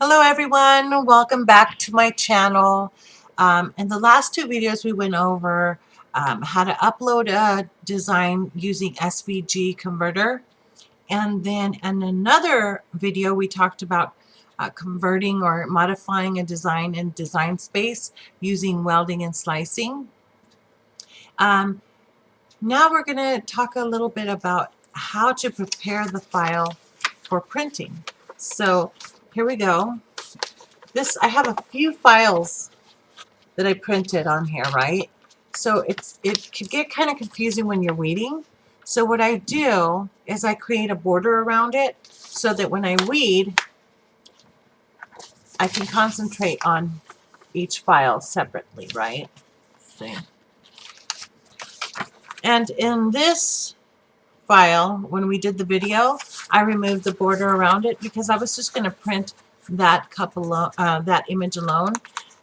Hello everyone, welcome back to my channel. In the last two videos we went over how to upload a design using SVG converter, and then in another video we talked about converting or modifying a design in Design Space using welding and slicing. Now we're going to talk a little bit about how to prepare the file for printing. So here we go. I have a few files that I printed on here, right? So it could get kind of confusing when you're weeding. So what I do is I create a border around it so that when I weed, I can concentrate on each file separately, right? Let's see. And in this file, when we did the video, I removed the border around it because I was just going to print that that image alone,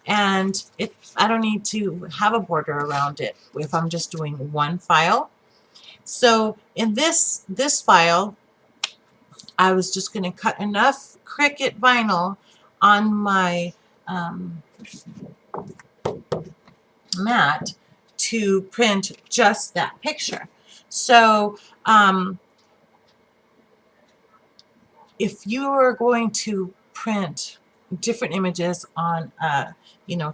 and I don't need to have a border around it if I'm just doing one file. So in this file, I was just going to cut enough Cricut vinyl on my mat to print just that picture. So if you are going to print different images on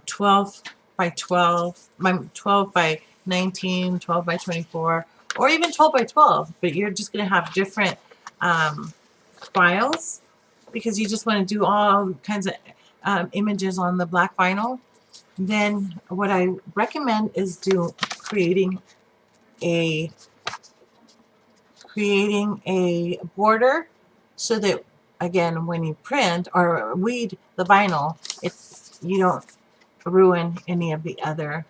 12 by 12, 12 by 19, 12 by 24, or even 12 by 12, but you're just going to have different files because you just want to do all kinds of images on the black vinyl, then what I recommend is creating a border so that, again, when you print or weed the vinyl, you don't ruin any of the other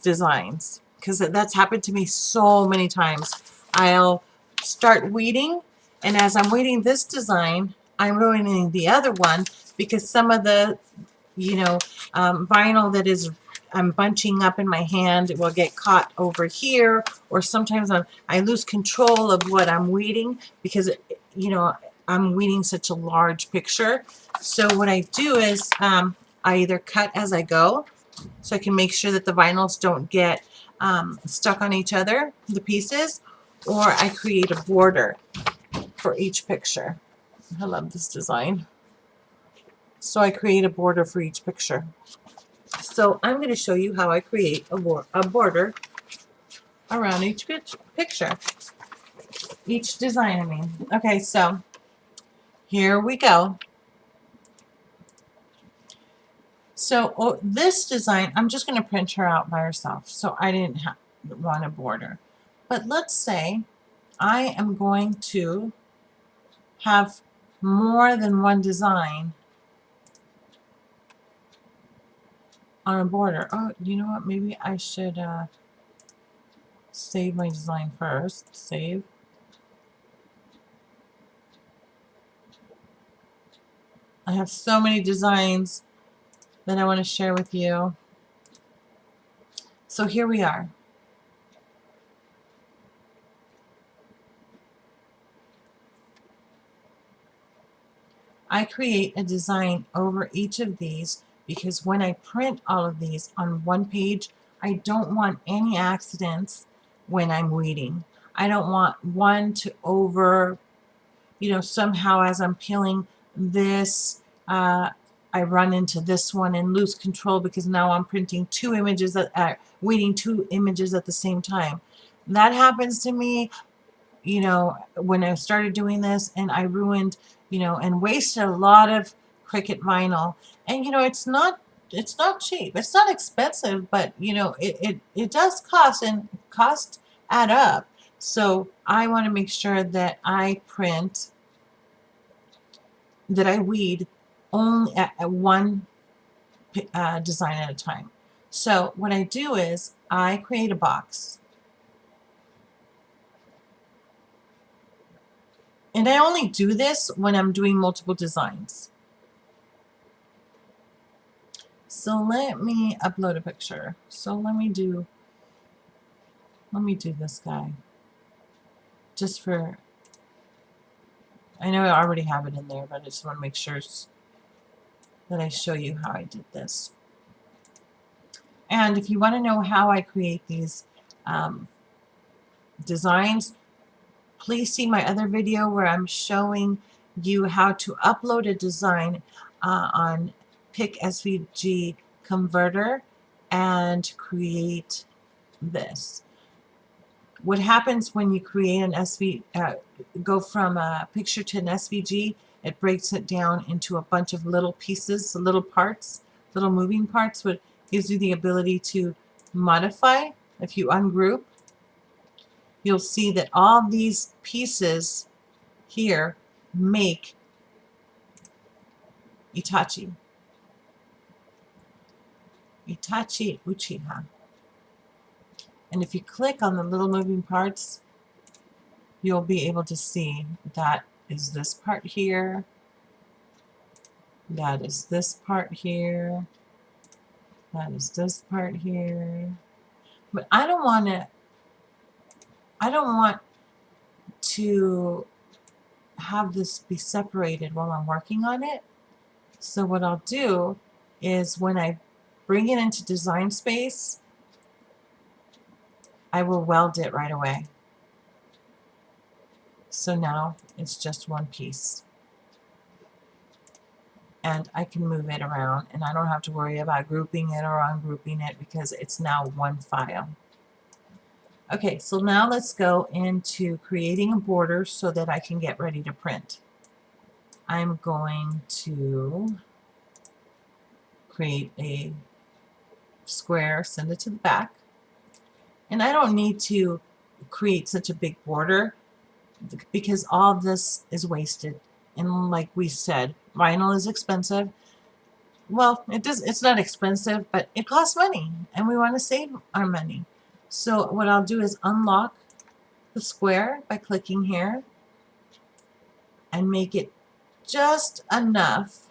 designs, because that's happened to me so many times. I'll start weeding, and as I'm weeding this design, I'm ruining the other one because some of the vinyl that I'm bunching up in my hand, it will get caught over here, or sometimes I lose control of what I'm weeding because I'm weeding such a large picture. So what I do is I either cut as I go, so I can make sure that the vinyls don't get stuck on each other, the pieces, or I create a border for each picture. I love this design. So I create a border for each picture. So I'm going to show you how I create a border around each picture, each design, I mean. Okay, so here we go. So this design, I'm just going to print her out by herself, so I didn't want a border. But let's say I am going to have more than one design on a border. Oh, you know what? Maybe I should save my design first. Save. I have so many designs that I want to share with you. So here we are. I create a design over each of these because when I print all of these on one page, I don't want any accidents when I'm weeding. I don't want one to somehow as I'm peeling this, I run into this one and lose control because now I'm printing two images, weeding two images at the same time. That happens to me, when I started doing this, and I ruined, and wasted a lot of Cricut vinyl. And it's not cheap. It's not expensive, but it does cost, and cost add up. So I want to make sure that I weed only at one design at a time. So what I do is I create a box. And I only do this when I'm doing multiple designs. So let me upload a picture. So let me do this guy. Just for I know I already have it in there, but I just want to make sure that I show you how I did this. And if you want to know how I create these designs, please see my other video where I'm showing you how to upload a design on Pick SVG Converter and create this. What happens when you create an go from a picture to an SVG, it breaks it down into a bunch of little pieces, little parts, little moving parts, which gives you the ability to modify. If you ungroup, you'll see that all these pieces here make Itachi. Itachi Uchiha. And if you click on the little moving parts, you'll be able to see that is this part here, that is this part here, that is this part here. But I don't want to have this be separated while I'm working on it. So what I'll do is when I bring it into Design Space, I will weld it right away. So now it's just one piece. And I can move it around, and I don't have to worry about grouping it or ungrouping it because it's now one file. Okay, so now let's go into creating a border so that I can get ready to print. I'm going to create a square, send it to the back. And I don't need to create such a big border because all this is wasted. And like we said, vinyl is expensive. Well, it's not expensive, but it costs money, and we want to save our money. So what I'll do is unlock the square by clicking here and make it just enough,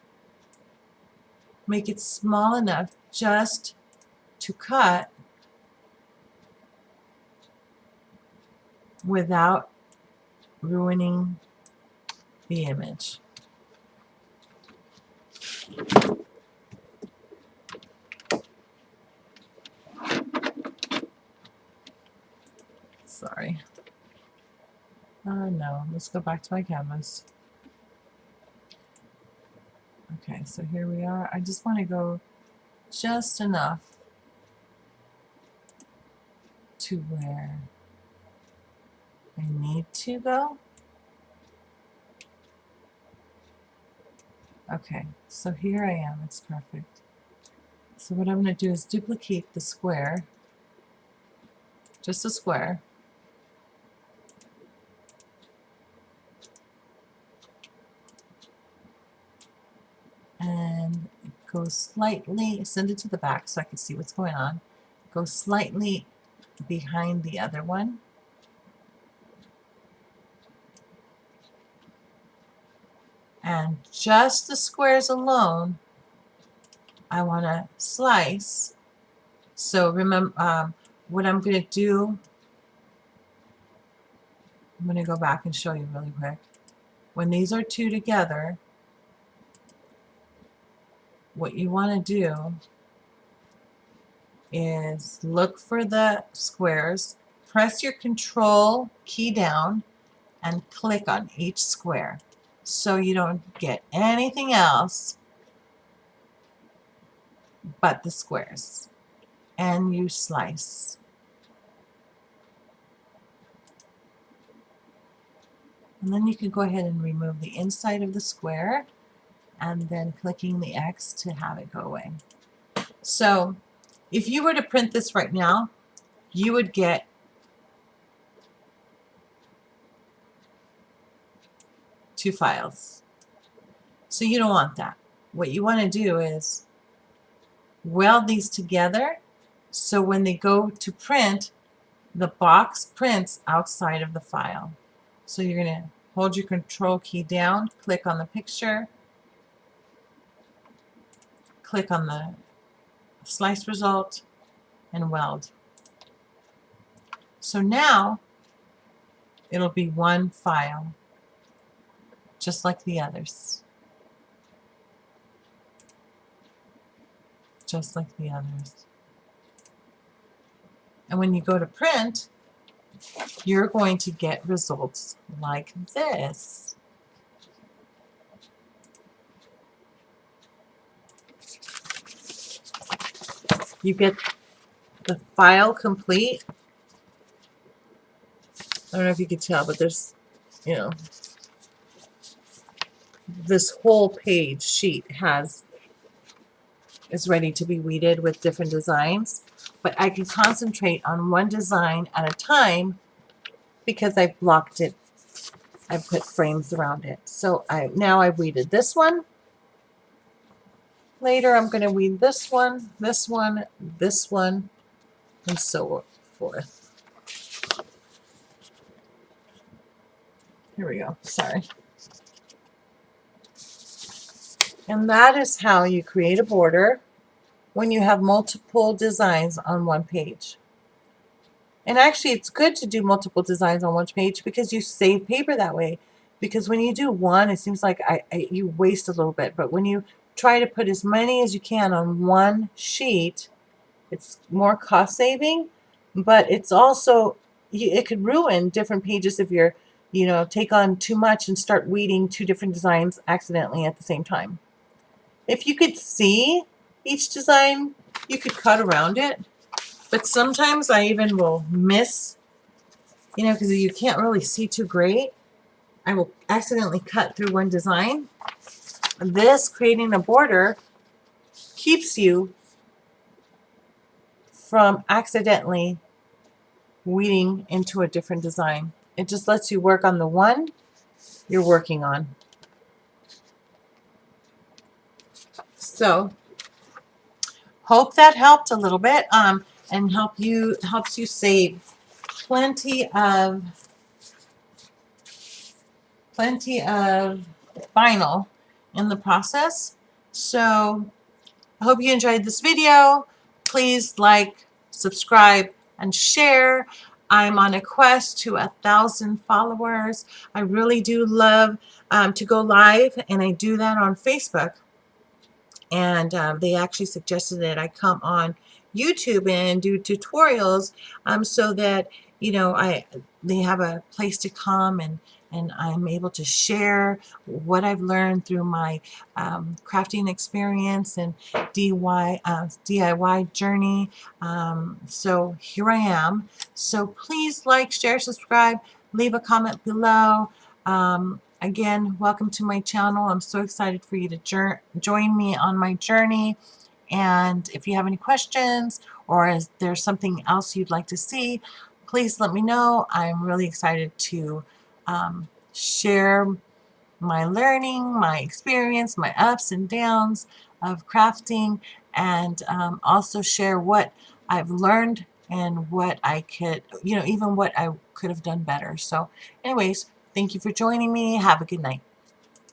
make it small enough just to cut without ruining the image. Sorry. No, let's go back to my canvas. Okay, so here we are. I just want to go just enough to where I need to go. Okay, so here I am. It's perfect. So what I'm going to do is duplicate the square, just a square. And go slightly, send it to the back so I can see what's going on. Go slightly behind the other one. And just the squares alone, I want to slice. So remember, what I'm going to do, I'm going to go back and show you really quick. When these are two together, what you want to do is look for the squares, press your Control key down, and click on each square so you don't get anything else but the squares. And you slice. And then you can go ahead and remove the inside of the square and then clicking the X to have it go away. So if you were to print this right now, you would get two files. So you don't want that. What you want to do is weld these together so when they go to print, the box prints outside of the file. So you're going to hold your Control key down, click on the picture, click on the slice result, and weld. So now it'll be one file. just like the others. Just like the others. And when you go to print, you're going to get results like this. You get the file complete. I don't know if you can tell, but there's, you know, this whole page sheet is ready to be weeded with different designs. But I can concentrate on one design at a time because I've blocked it. I've put frames around it. So now I've weeded this one. Later I'm going to weed this one, this one, this one, and so forth. Here we go. Sorry. And that is how you create a border when you have multiple designs on one page. And actually, it's good to do multiple designs on one page because you save paper that way. Because when you do one, it seems like you waste a little bit. But when you try to put as many as you can on one sheet, it's more cost saving. But it's also, it could ruin different pages if you're, take on too much and start weeding two different designs accidentally at the same time. If you could see each design, you could cut around it. But sometimes I even will miss, because you can't really see too great. I will accidentally cut through one design. This, creating a border, keeps you from accidentally weeding into a different design. It just lets you work on the one you're working on. So, hope that helped a little bit, and helps you save plenty of vinyl in the process. So I hope you enjoyed this video. Please like, subscribe, and share. I'm on a quest to 1,000 followers. I really do love to go live, and I do that on Facebook. And they actually suggested that I come on YouTube and do tutorials, so that they have a place to come, and I'm able to share what I've learned through my crafting experience and DIY journey. So here I am. So please like, share, subscribe, leave a comment below. Again, welcome to my channel. I'm so excited for you to join me on my journey. And if you have any questions, or is there something else you'd like to see, please let me know. I'm really excited to share my learning, my experience, my ups and downs of crafting, and also share what I've learned and what I could, even what I could have done better. So anyways, thank you for joining me. Have a good night.